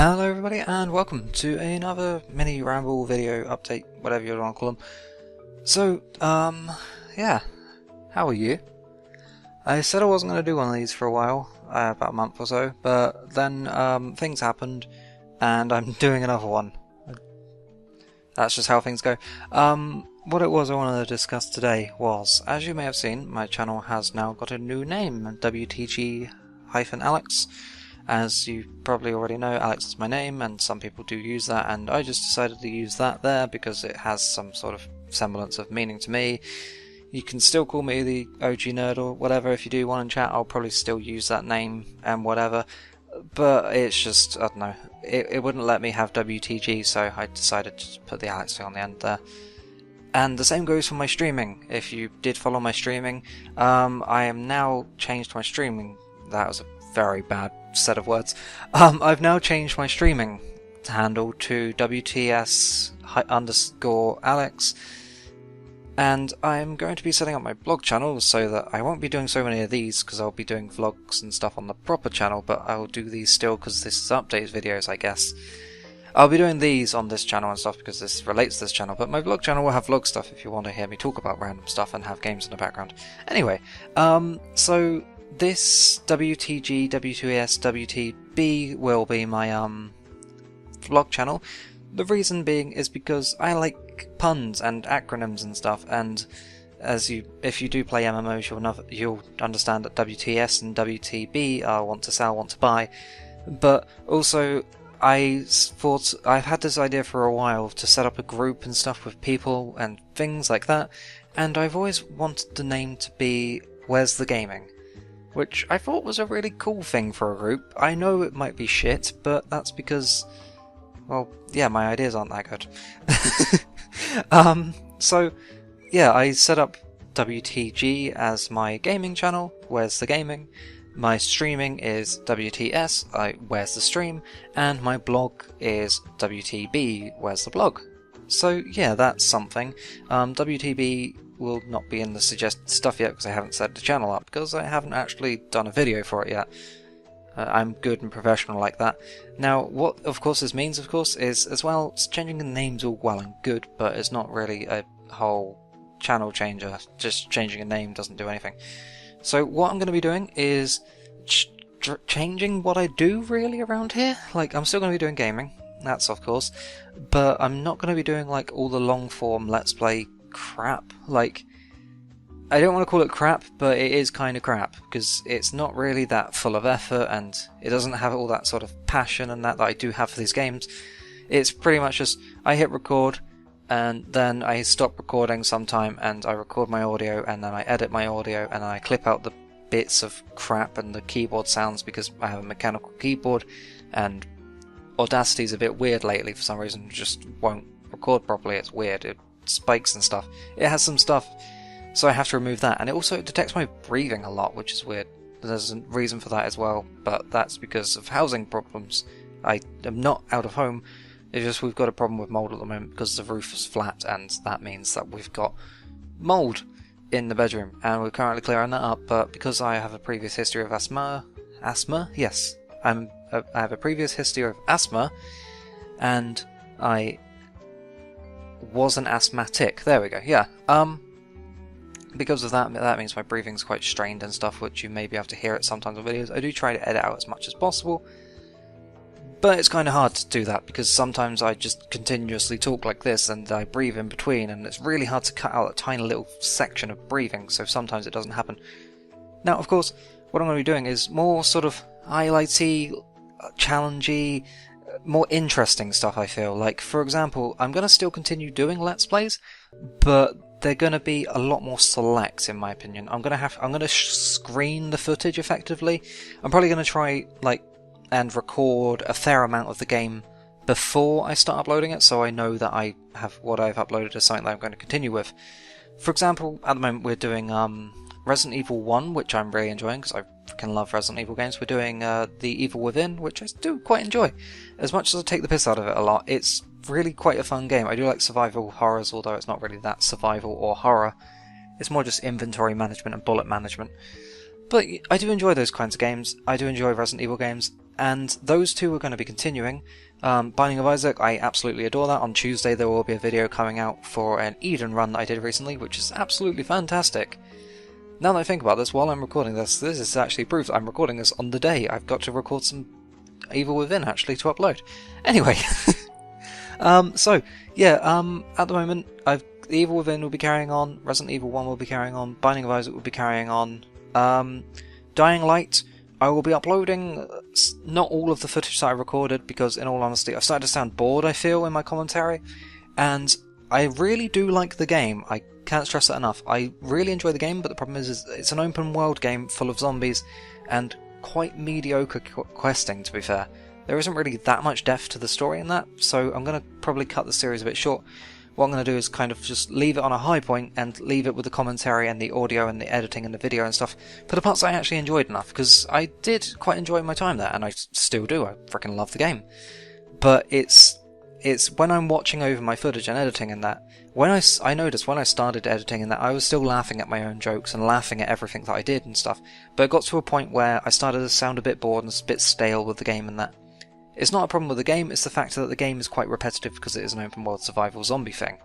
Hello everybody and welcome to another mini ramble video update, whatever you want to call them. So, yeah, how are you? I said I wasn't going to do one of these for a while, about a month or so, but then things happened and I'm doing another one. That's just how things go. What it was I wanted to discuss today was, as you may have seen, my channel has now got a new name, WTG-Alex. As you probably already know, Alex is my name, and some people do use that, and I just decided to use that there because it has some sort of semblance of meaning to me. You can still call me the OGNerd or whatever if you do want in chat. I'll probably still use that name and whatever, but it's just, I don't know, it wouldn't let me have WTG, so I decided to put the Alex thing on the end there. And the same goes for my streaming. If you did follow my streaming, I am now changed my streaming. That was a very bad set of words. I've now changed my streaming handle to WTS_Alex, and I'm going to be setting up my blog channel so that I won't be doing so many of these because I'll be doing vlogs and stuff on the proper channel, but I'll do these still because this is updates videos, I guess. I'll be doing these on this channel and stuff because this relates to this channel, but my vlog channel will have vlog stuff if you want to hear me talk about random stuff and have games in the background. Anyway, so this WTG, W2ES, WTB will be my vlog channel. The reason being is because I like puns and acronyms and stuff, and if you do play MMOs, you'll understand that WTS and WTB are want to sell, want to buy. But also, I've had this idea for a while to set up a group and stuff with people and things like that, and I've always wanted the name to be Where's the Gaming, which I thought was a really cool thing for a group. I know it might be shit, but that's because, well, yeah, my ideas aren't that good. So, yeah, I set up WTG as my gaming channel, Where's the Gaming. My streaming is WTS, Where's the Stream, and my blog is WTB, Where's the Blog. So, yeah, that's something. WTB will not be in the suggested stuff yet because I haven't set the channel up, because I haven't actually done a video for it yet. I'm good and professional like that. Now, what of course this means, of course, is as well, changing the name's all well and good, but it's not really a whole channel changer. Just changing a name doesn't do anything. So what I'm going to be doing is changing what I do really around here. Like, I'm still going to be doing gaming, that's of course, but I'm not going to be doing like all the long form let's play crap. Like, I don't want to call it crap, but it is kind of crap because it's not really that full of effort and it doesn't have all that sort of passion and that I do have for these games. It's pretty much just I hit record and then I stop recording sometime and I record my audio and then I edit my audio and I clip out the bits of crap and the keyboard sounds because I have a mechanical keyboard and Audacity's a bit weird lately for some reason. It just won't record properly. It's weird. It spikes and stuff. It has some stuff, so I have to remove that. And it also detects my breathing a lot, which is weird. There's a reason for that as well, but that's because of housing problems. I am not out of home. It's just we've got a problem with mould at the moment because the roof is flat, and that means that we've got mould in the bedroom, and we're currently clearing that up. But because I have a previous history of asthma, yes, I have a previous history of asthma, and I was an asthmatic. There we go. Yeah. Because of that, that means my breathing's quite strained and stuff, which you may be able to hear it sometimes on videos. I do try to edit out as much as possible, but it's kind of hard to do that because sometimes I just continuously talk like this and I breathe in between, and it's really hard to cut out a tiny little section of breathing, so sometimes it doesn't happen. Now, of course, what I'm going to be doing is more sort of highlighty, challengey, more interesting stuff, I feel. Like, for example, I'm going to still continue doing Let's Plays, but they're going to be a lot more select, in my opinion. I'm going to screen the footage effectively. I'm probably going to try, like, and record a fair amount of the game before I start uploading it, so I know that I have what I've uploaded as something that I'm going to continue with. For example, at the moment we're doing Resident Evil 1, which I'm really enjoying because I freaking love Resident Evil games. We're doing The Evil Within, which I do quite enjoy. As much as I take the piss out of it a lot, it's really quite a fun game. I do like survival horrors, although it's not really that survival or horror. It's more just inventory management and bullet management. But I do enjoy those kinds of games. I do enjoy Resident Evil games. and those two are going to be continuing. Binding of Isaac, I absolutely adore that. On Tuesday there will be a video coming out for an Eden run that I did recently, which is absolutely fantastic. Now that I think about this, while I'm recording this is actually proof that I'm recording this on the day I've got to record some Evil Within actually to upload. Anyway, so yeah, at the moment, Evil Within will be carrying on, Resident Evil 1 will be carrying on, Binding of Isaac will be carrying on, Dying Light, I will be uploading not all of the footage that I recorded because, in all honesty, I've started to sound bored, I feel, in my commentary, and I really do like the game. I can't stress that enough. I really enjoy the game, but the problem is it's an open world game full of zombies and quite mediocre questing, to be fair. There isn't really that much depth to the story in that, so I'm going to probably cut the series a bit short. What I'm going to do is kind of just leave it on a high point and leave it with the commentary and the audio and the editing and the video and stuff for the parts I actually enjoyed enough, because I did quite enjoy my time there, and I still do. I freaking love the game. But it's when I'm watching over my footage and editing and that, I noticed when I started editing and that I was still laughing at my own jokes and laughing at everything that I did and stuff, but it got to a point where I started to sound a bit bored and a bit stale with the game and that. It's not a problem with the game, it's the fact that the game is quite repetitive because it is an open world survival zombie thing.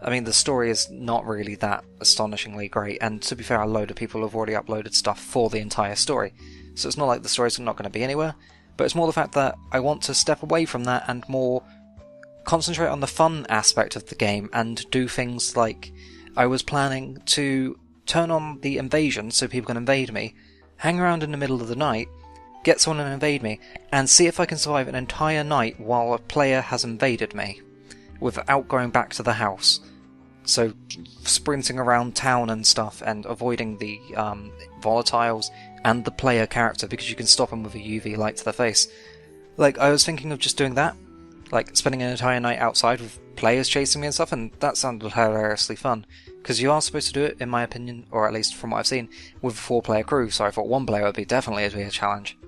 I mean, the story is not really that astonishingly great, and to be fair, a load of people have already uploaded stuff for the entire story, so it's not like the story's not going to be anywhere, but it's more the fact that I want to step away from that and more concentrate on the fun aspect of the game and do things like I was planning to turn on the invasion so people can invade me, hang around in the middle of the night, get someone to invade me, and see if I can survive an entire night while a player has invaded me, without going back to the house. So, sprinting around town and stuff, and avoiding the volatiles and the player character, because you can stop them with a UV light to their face. Like, I was thinking of just doing that, like spending an entire night outside with players chasing me and stuff, and that sounded hilariously fun. Because you are supposed to do it, in my opinion, or at least from what I've seen, with a 4-player crew, so I thought 1 player would be definitely a challenge.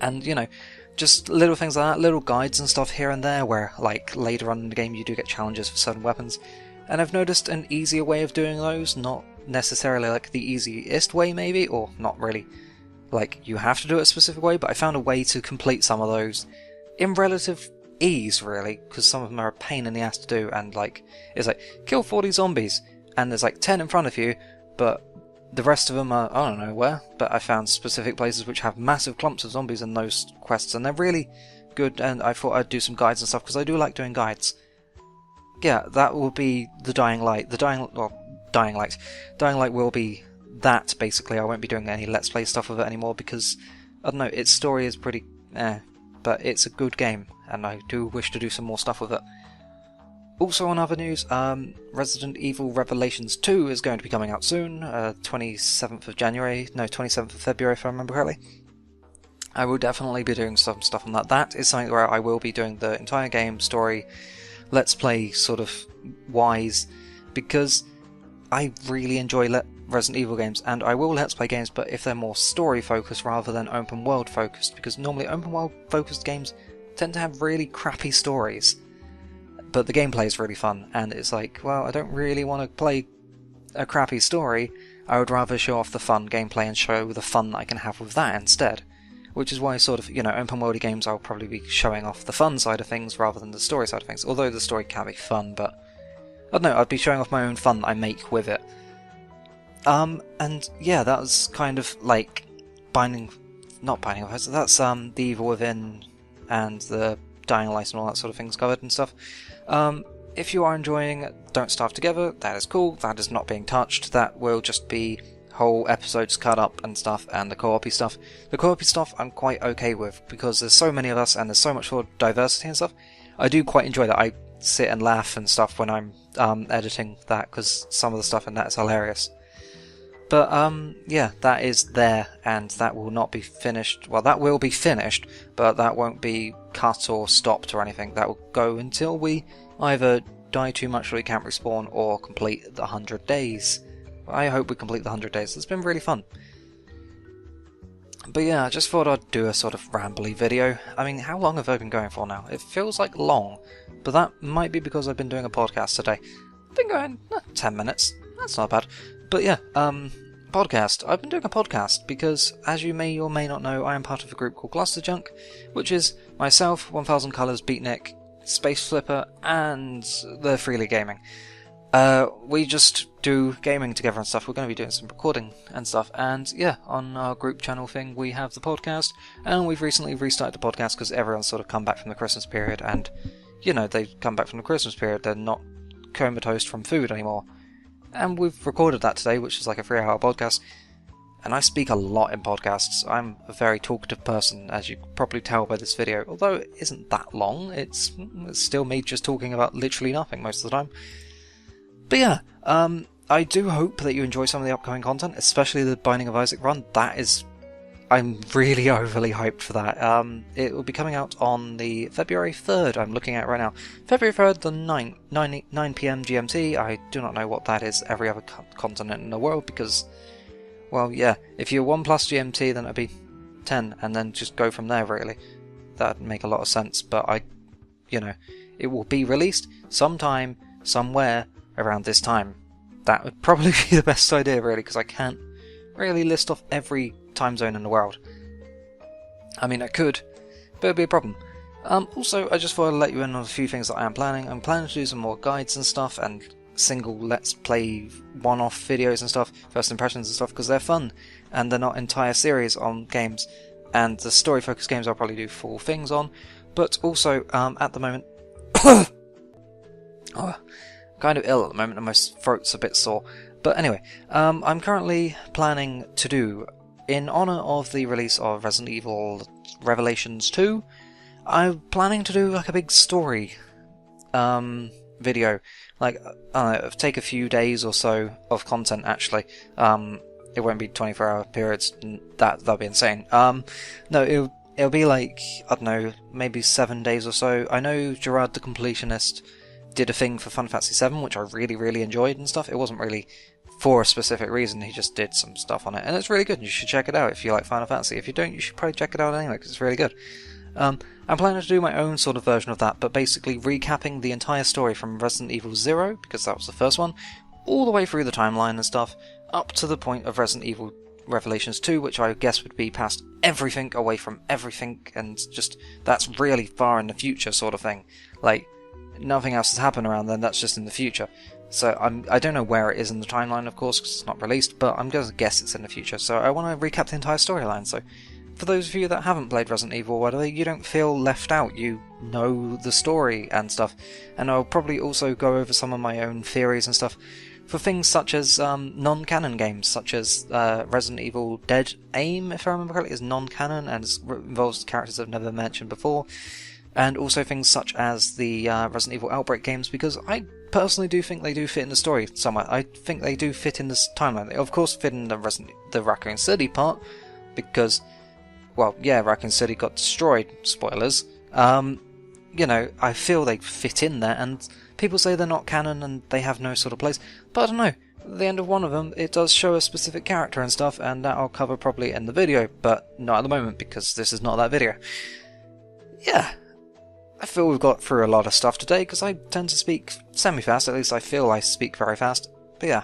And, you know, just little things like that, little guides and stuff here and there, where, like, later on in the game you do get challenges for certain weapons. And I've noticed an easier way of doing those, not necessarily like the easiest way maybe, or not really like you have to do it a specific way, but I found a way to complete some of those in relative ease, really, because some of them are a pain in the ass to do, and like, it's like, kill 40 zombies, and there's like 10 in front of you, but the rest of them are, I don't know where, but I found specific places which have massive clumps of zombies in those quests, and they're really good, and I thought I'd do some guides and stuff, because I do like doing guides. Yeah, that will be the Dying Light. Dying Light will be that, basically. I won't be doing any Let's Play stuff with it anymore, because, I don't know, its story is pretty but it's a good game, and I do wish to do some more stuff with it. Also on other news, Resident Evil Revelations 2 is going to be coming out soon, 27th of February if I remember correctly. I will definitely be doing some stuff on that. That is something where I will be doing the entire game story, Let's Play sort of wise, because I really enjoy Resident Evil games, and I will Let's Play games, but if they're more story focused rather than open world focused, because normally open world focused games tend to have really crappy stories. But the gameplay is really fun, and it's like, well, I don't really want to play a crappy story, I would rather show off the fun gameplay and show the fun that I can have with that instead. Which is why sort of, you know, open worldy games I'll probably be showing off the fun side of things rather than the story side of things, although the story can be fun, but I don't know, I'd be showing off my own fun that I make with it. And yeah, that was kind of like not Binding of Isaac, that's the Evil Within and the Dying Light and all that sort of things covered and stuff. If you are enjoying Don't Starve Together, that is cool, that is not being touched, that will just be whole episodes cut up and stuff, and the co-op-y stuff. The co-op-y stuff I'm quite okay with, because there's so many of us and there's so much more diversity and stuff. I do quite enjoy that. I sit and laugh and stuff when I'm editing that, because some of the stuff in that is hilarious. But yeah, that is there, and that will not be finished. Well, that will be finished, but that won't be cut or stopped or anything. That will go until we either die too much so we can't respawn, or complete the 100 days. I hope we complete the 100 days. It's been really fun. But yeah, I just thought I'd do a sort of rambly video. I mean, how long have I been going for now? It feels like long, but that might be because I've been doing a podcast today. I've been going 10 minutes. That's not bad. But yeah, podcast. I've been doing a podcast because, as you may or may not know, I am part of a group called Gloucester Junk, which is myself, 1000 Colours, Beatnik, Space Flipper, and the Freely Gaming. We just do gaming together and stuff. We're going to be doing some recording and stuff, and yeah, on our group channel thing we have the podcast, and we've recently restarted the podcast because everyone's sort of come back from the Christmas period, and you know, they've come back from the Christmas period, they're not comatose from food anymore. And we've recorded that today, which is like a 3-hour podcast. And I speak a lot in podcasts. I'm a very talkative person, as you can probably tell by this video. Although it isn't that long, it's still me just talking about literally nothing most of the time. But yeah, I do hope that you enjoy some of the upcoming content, especially the Binding of Isaac run. I'm really overly hyped for that. It will be coming out on the February 3rd, I'm looking at right now. February 3rd, the 9 PM GMT. I do not know what that is every other continent in the world, because, well, yeah, if you're 1 plus GMT, then it'd be 10, and then just go from there, really. That'd make a lot of sense, but it will be released sometime, somewhere, around this time. That would probably be the best idea, really, because I can't really list off every time zone in the world. I mean, I could, but it'd be a problem. Also, I just thought I'd let you in on a few things that I am planning. I'm planning to do some more guides and stuff, and single Let's Play one-off videos and stuff, first impressions and stuff, because they're fun, and they're not entire series on games, and the story-focused games I'll probably do full things on, but also, at the moment... oh, kind of ill at the moment, and my throat's a bit sore. But anyway, I'm currently planning to do, in honour of the release of Resident Evil Revelations 2, I'm planning to do like a big story video. Like, take a few days or so of content, actually. It won't be 24-hour periods, that'll be insane. No, it'll be like, I don't know, maybe 7 days or so. I know Gerard the Completionist did a thing for Final Fantasy 7, which I really, really enjoyed and stuff. It wasn't really for a specific reason, he just did some stuff on it, and it's really good. You should check it out if you like Final Fantasy. If you don't, you should probably check it out anyway, because it's really good. I'm planning to do my own sort of version of that, but basically recapping the entire story from Resident Evil 0, because that was the first one, all the way through the timeline and stuff, up to the point of Resident Evil Revelations 2, which I guess would be past everything, away from everything, and just, that's really far in the future sort of thing. Like, nothing else has happened around then, that's just in the future. So I don't know where it is in the timeline, of course, because it's not released, but I'm going to guess it's in the future. So I want to recap the entire storyline. So for those of you that haven't played Resident Evil, whatever, you don't feel left out. You know the story and stuff. And I'll probably also go over some of my own theories and stuff for things such as non-canon games, such as Resident Evil Dead Aim, if I remember correctly, is non-canon and involves characters I've never mentioned before. And also things such as the Resident Evil Outbreak games, because I personally do think they do fit in the story somewhat. I think they do fit in this timeline. They of course fit in the Raccoon City part, because, well, yeah, Raccoon City got destroyed, spoilers. I feel they fit in there, and people say they're not canon and they have no sort of place, but I don't know. At the end of one of them, it does show a specific character and stuff, and that I'll cover probably in the video, but not at the moment, because this is not that video. Yeah. I feel we've got through a lot of stuff today, because I tend to speak semi-fast, at least I feel I speak very fast. But yeah,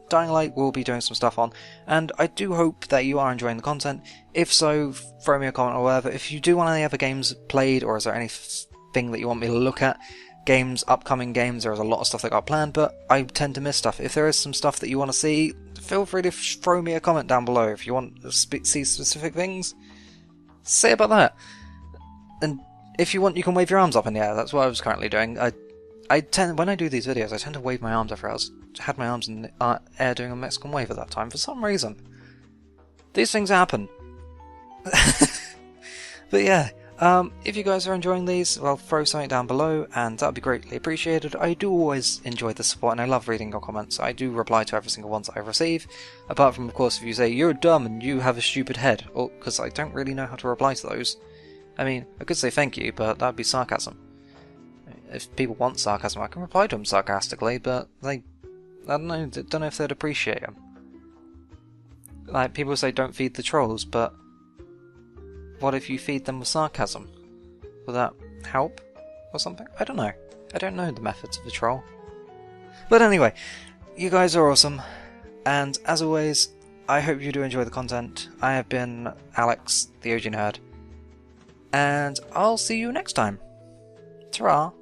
Dying Light will be doing some stuff on, and I do hope that you are enjoying the content. If so, throw me a comment or whatever. If you do want any other games played, or is there anything that you want me to look at, games, upcoming games, there is a lot of stuff that got planned, but I tend to miss stuff. If there is some stuff that you want to see, feel free to throw me a comment down below. If you want to see specific things, say about that. And if you want, you can wave your arms up in the air. That's what I was currently doing. I tend, when I do these videos, I tend to wave my arms everywhere. I had my arms in the air doing a Mexican wave at that time, for some reason. These things happen. But yeah, if you guys are enjoying these, well, throw something down below, and that would be greatly appreciated. I do always enjoy the support, and I love reading your comments. I do reply to every single one that I receive, apart from, of course, if you say, you're dumb and you have a stupid head, or because I don't really know how to reply to those. I mean, I could say thank you, but that'd be sarcasm. If people want sarcasm, I can reply to them sarcastically, but I don't know if they'd appreciate them. Like, people say don't feed the trolls, but what if you feed them with sarcasm? Will that help? Or something? I don't know. I don't know the methods of a troll. But anyway, you guys are awesome, and as always, I hope you do enjoy the content. I have been Alex, the OGNerd, and I'll see you next time. Ta-ra!